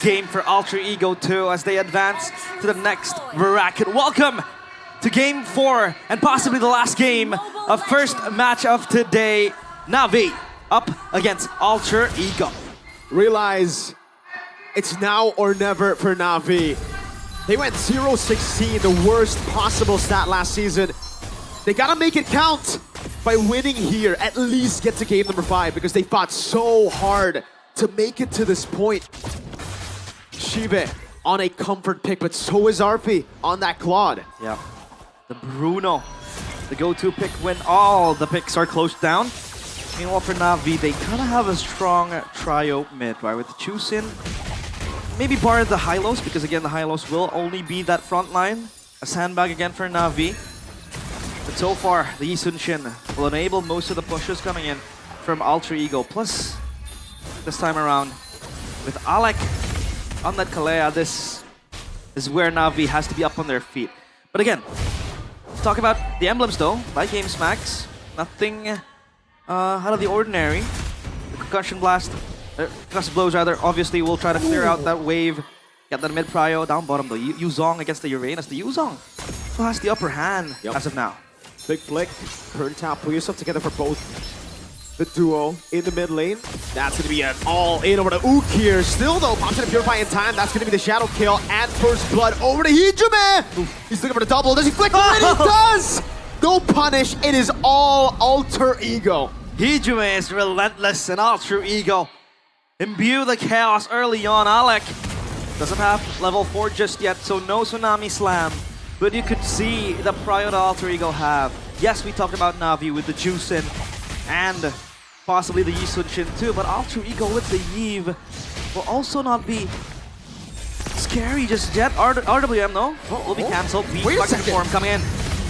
game for Alter Ego 2 as they advance to the next bracket. Welcome to Game 4 and possibly the last game of first match of today. Navi up against Alter Ego. Realize it's now or never for Navi. They went 0-16, the worst possible stat last season. They gotta make it count by winning here, at least get to game number 5 because they fought so hard to make it to this point. Shive on a comfort pick, but so is Arfi on that Claude. Yeah, the Bruno, the go-to pick when all the picks are closed down. Meanwhile for Navi, they kind of have a strong trio mid, right? With Chusin, maybe bar the Hylos, because again, the Hylos will only be that front line. A sandbag again for Navi. But so far, the Yi Sun-shin will enable most of the pushes coming in from Alter Ego. Plus, this time around, with Alec on that Kalea, this is where Navi has to be up on their feet. But again, let's talk about the emblems though. By Game Smacks, nothing out of the ordinary. The concussion blast, concussive blows rather, obviously we'll try to clear out that wave. Get that mid prio, down bottom though. Yuzong against the Uranus. The Yuzong still has the upper hand as of now. Big flick, turn tap, pull yourself together for both the duo in the mid lane. That's going to be an all-in over to Ook here. Still though, pops in a Purify in time. That's going to be the Shadow kill and first blood over to Hijime. He's looking for the double. Does he flick already? He does! No punish. It is all Alter Ego. Hijime is relentless and Alter Ego imbue the chaos early on. Alec doesn't have level 4 just yet, so no Tsunami Slam. But you could see the prio that Alter Ego have. Yes, we talked about Navi with the Juicin and possibly the Yi Sun-shin too, but Alter Ego with the Yve will also not be scary just yet. RWM though will be cancelled. Wait a second. Form coming in.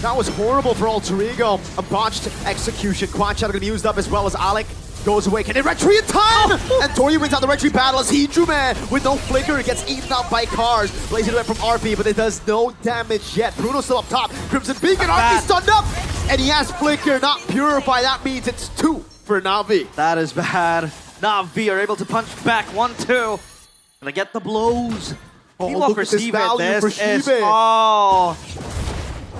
That was horrible for Alter Ego. A botched execution. Quad Shadow going to be used up as well as Alec goes away. Can they retreat in time? And Tori wins out the retreat battle as Hijime with no flicker gets eaten up by cars. Blazing away from RP, but it does no damage yet. Bruno's still up top. Crimson Beacon, RP stunned up! And he has flicker, not Purify. That means it's 2 for Navi. That is bad. Navi are able to punch back 1-2. And they get the blows. Look at this value for Shive. Oh,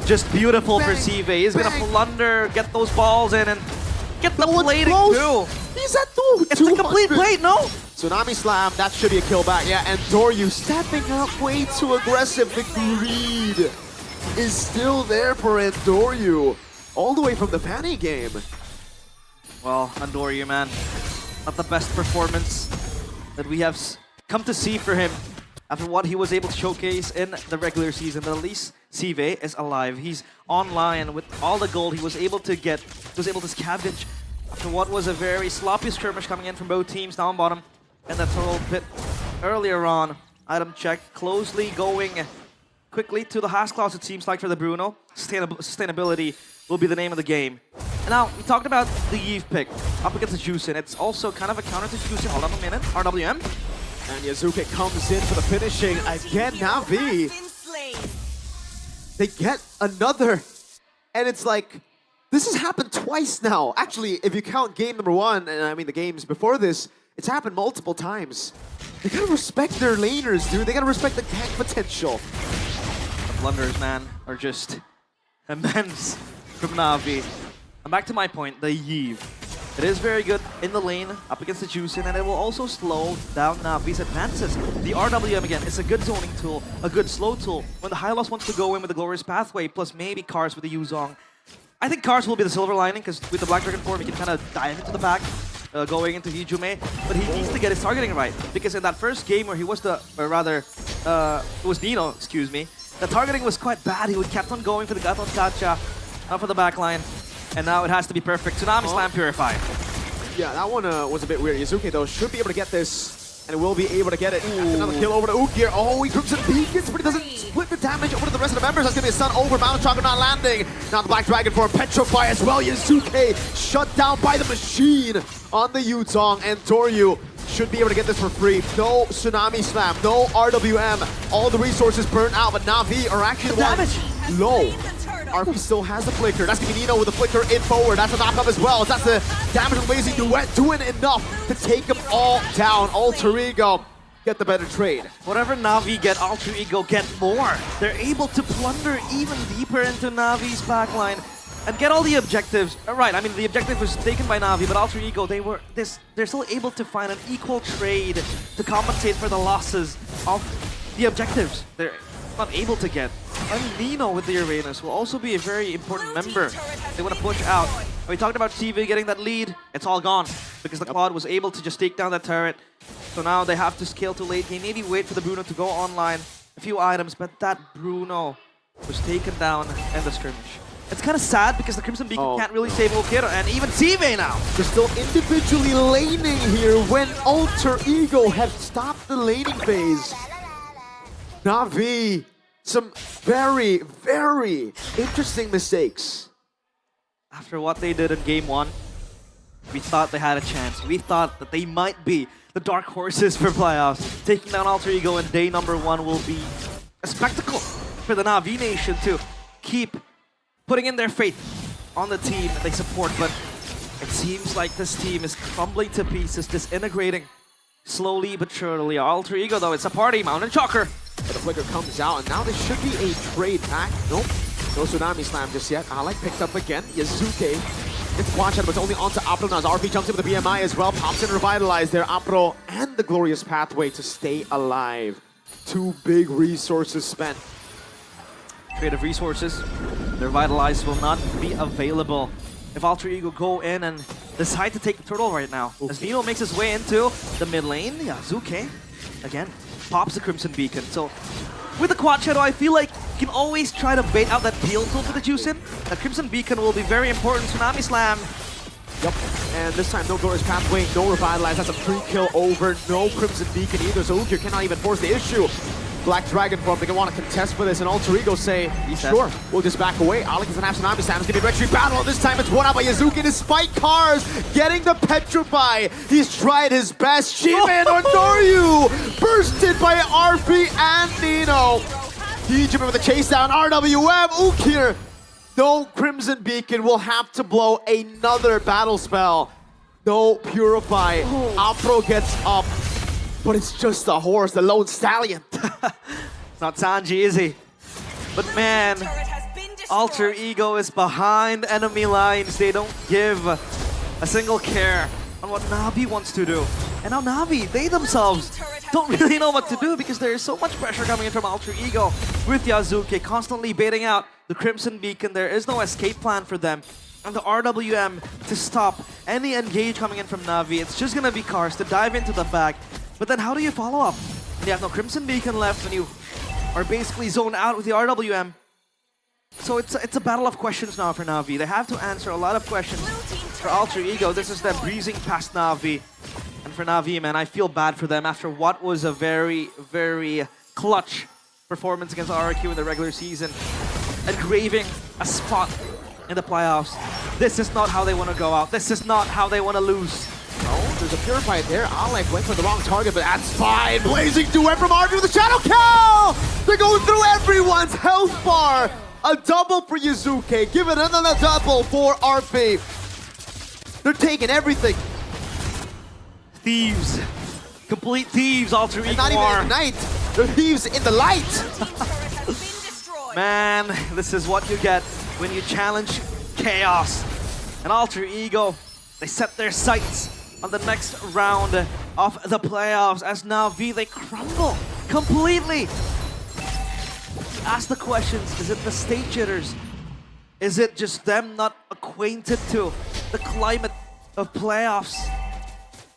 just beautiful for Shive. He's going to plunder, get those balls in, and get the plating too. He's at 2. It's the complete plate, no? Tsunami Slam, that should be a kill back. Yeah, and Doryu stepping up way too aggressive. The greed is still there for Andoryu. All the way from the Fanny game. Well, Andoryu, man, not the best performance that we have come to see for him after what he was able to showcase in the regular season. But at least Sive is alive. He's online with all the gold he was able to get. He was able to scavenge after what was a very sloppy skirmish coming in from both teams down bottom. And that's a little bit earlier on. Item check closely going quickly to the Haas clause, it seems like, for the Bruno. Sustainability will be the name of the game. And now, we talked about the Yve pick up against the Juicin. It's also kind of a counter to Juicin. Hold on a minute. RWM. And Yazuki comes in for the finishing. Again, Navi. They get another. And it's like, this has happened twice now. Actually, if you count game number 1, and I mean the games before this, it's happened multiple times. They gotta respect their laners, dude. They gotta respect the tank potential. The blunders, man, are just immense from Navi. And back to my point, the Yve. It is very good in the lane, up against the Juicin, and it will also slow down Navi's advances. The RWM, again, is a good zoning tool, a good slow tool. When the Hylos wants to go in with the Glorious Pathway, plus maybe Cars with the Yuzong. I think Cars will be the silver lining, because with the Black Dragon form, he can kind of dive into the back, going into Hijime. But he needs to get his targeting right, because in that first game where he was the, or rather, it was Nino, excuse me, the targeting was quite bad. He would kept on going for the Gaton Kacha, for the backline. And now it has to be perfect. Tsunami Slam Purify. Yeah, that one was a bit weird. Yazuki, though, should be able to get this, and will be able to get it. Another kill over to Ook here. Oh, he Crimson Beacons, but he doesn't split the damage over to the rest of the members. That's going to be a stun over. Mountain Chakra not landing. Now the Black Dragon for a Petrify as well. Yazuki shut down by the machine on the Yutong, and Doryu should be able to get this for free. No Tsunami Slam, no RWM. All the resources burnt out, but Navi are actually the ones low. RP still has the flicker. That's going to be Nino with the flicker in forward. That's a knockup as well. That's the damage of Lazy Duet doing enough to take them all down. Alter Ego get the better trade. Whatever Navi get, Alter Ego get more. They're able to plunder even deeper into Navi's backline and get all the objectives. Right, I mean, the objective was taken by Navi, but Alter Ego, they're still able to find an equal trade to compensate for the losses of the objectives they're not able to get. And Nino with the Uranus will also be a very important member. They want to push out. We talked about TV getting that lead. It's all gone because the Quad was able to just take down that turret. So now they have to scale to late game. Maybe wait for the Bruno to go online. A few items, but that Bruno was taken down in the skirmish. It's kind of sad because the Crimson Beacon can't really save Okiro and even CV now. They're still individually laning here when Alter Ego had stopped the laning phase. Navi, some very, very interesting mistakes. After what they did in Game 1, we thought they had a chance. We thought that they might be the dark horses for playoffs. Taking down Alter Ego in day number 1 will be a spectacle for the Navi Nation to keep putting in their faith on the team that they support. But it seems like this team is crumbling to pieces, disintegrating slowly but surely. Alter Ego, though, it's a party. Mountain Shocker. But the flicker comes out, and now there should be a trade pack. Nope. No Tsunami Slam just yet. Alec picked up again. Yazuke gets watch out, but it's only onto Apro now. As RP jumps in with the BMI as well. Pops in, revitalize there. Apro and the glorious pathway to stay alive. 2 big resources spent. Trade of resources. The revitalize will not be available if Alter Ego go in and decide to take the turtle right now. Okay. As Nino makes his way into the mid lane, Yazuke again pops the Crimson Beacon. So with the Quad Shadow, I feel like you can always try to bait out that peel tool for the Juicin. The Crimson Beacon will be very important. Tsunami Slam. Yep, and this time no Glorious Pathway, no Revitalize. That's a free kill over. No Crimson Beacon either, so Ukir cannot even force the issue. Black Dragon form, they want to contest for this, and Alter Ego say, sure, we'll just back away. Alec doesn't have Tsunami Slam, it's going to be a retreat battle. This time it's won out by Yazuki despite Cars getting the Petrify. He's tried his best. Shiva and Ornoryu bursted by RP and Nino. Egypt with the chase down, RWM, Ukir. No Crimson Beacon will have to blow another battle spell. No Purify. Apro gets up. But it's just a horse, the lone stallion. It's not Sanji, is he? But man, Alter Ego is behind enemy lines. They don't give a single care on what Navi wants to do. And now Navi, they themselves don't really know what to do because there is so much pressure coming in from Alter Ego with Yazuki constantly baiting out the Crimson Beacon. There is no escape plan for them. And the RWM to stop any engage coming in from Navi. It's just gonna be Cars to dive into the back. But then how do you follow up? When you have no Crimson Beacon left, when you are basically zoned out with the RWM. So it's a battle of questions now for Navi. They have to answer a lot of questions for Alter Ego. This is them breezing past Navi. And for Navi, man, I feel bad for them after what was a very, very clutch performance against RRQ in the regular season. Engraving a spot in the playoffs. This is not how they want to go out. This is not how they want to lose. Oh, there's a Purify there. Alec went for the wrong target, but that's fine. Blazing duet from RP with the Shadow Kill! They're going through everyone's health bar. A double for Yazuki. Give it another double for RP. They're taking everything. Thieves. Complete thieves, Alter Ego. And not even at night. They're thieves in the light. Man, this is what you get when you challenge chaos. And Alter Ego, they set their sights on the next round of the playoffs as Navi, they crumble completely. Ask the questions, is it the state jitters? Is it just them not acquainted to the climate of playoffs?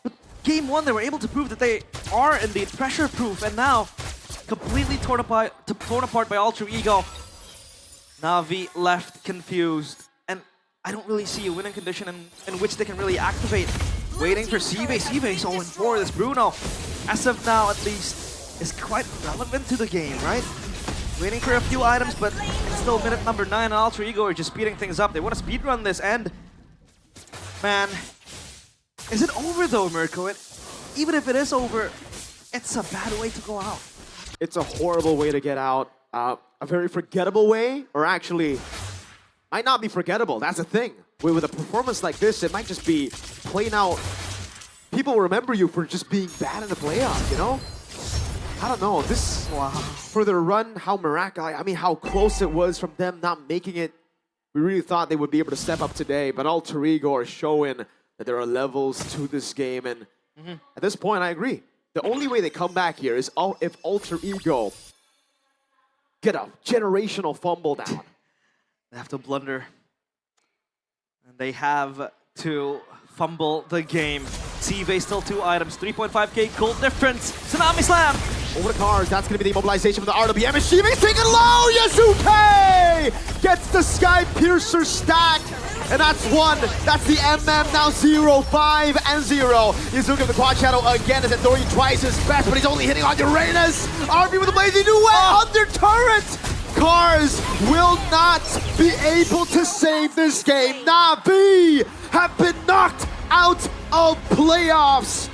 But Game 1, they were able to prove that they are indeed pressure-proof, and now completely torn apart by Alter Ego. Navi left confused, and I don't really see a winning condition in which they can really activate. Waiting for Sive. Sive is 0-4. This Bruno, as of now at least, is quite relevant to the game, right? Waiting for a few items, but it's still minute number 9, and Alter Ego are just speeding things up. They want to speedrun this, and man, is it over though, Mirko? Even if it is over, it's a bad way to go out. It's a horrible way to get out. A very forgettable way, or actually, might not be forgettable. That's the thing. With a performance like this, it might just be plain out. People remember you for just being bad in the playoffs, you know? I don't know. This for their run, how miraculous. I mean, how close it was from them not making it. We really thought they would be able to step up today, but Alter Ego are showing that there are levels to this game, and at this point, I agree. The only way they come back here is if Alter Ego get a generational fumble down. They have to blunder. And they have to fumble the game. CV still 2 items, 3.5k gold difference. Tsunami Slam! Over the cars, that's going to be the immobilization from the RWM. And Shiva's taking low! Yasuke gets the Sky Piercer stack. And that's 1. That's the MM now 0, 5, and 0. Izuka with the quad shadow again as Endori tries his best, but he's only hitting on Uranus. RB with the blazing duet under turret. Cars will not be able to save this game. Navi have been knocked out of playoffs.